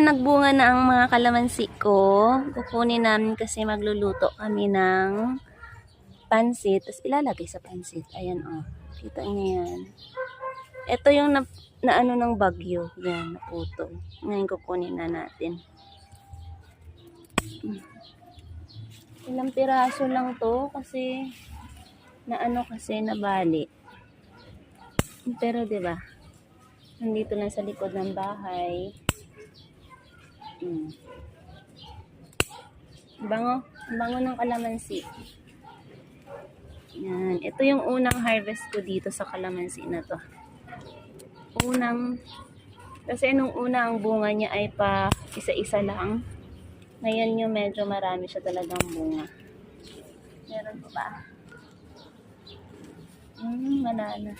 nagbunga na ang mga kalamansi ko. Kukunin namin kasi magluluto kami ng pansit. Tapos ilalagay sa pansit. Ayan o. Kita niyo yan. Ito yung na ano ng bagyo. Yan, naputol. Ngayon kukunin na natin. Ilang piraso lang to kasi nabali. Pero 'di ba? Nandito lang sa likod ng bahay. Bango, bango ng kalamansi. Yan, ito yung unang harvest ko dito sa kalamansi na to. Kasi nung una ang bunga niya ay pa isa-isa lang. Ngayon yung medyo marami siya talagang bunga. Meron pa ba? Wala na.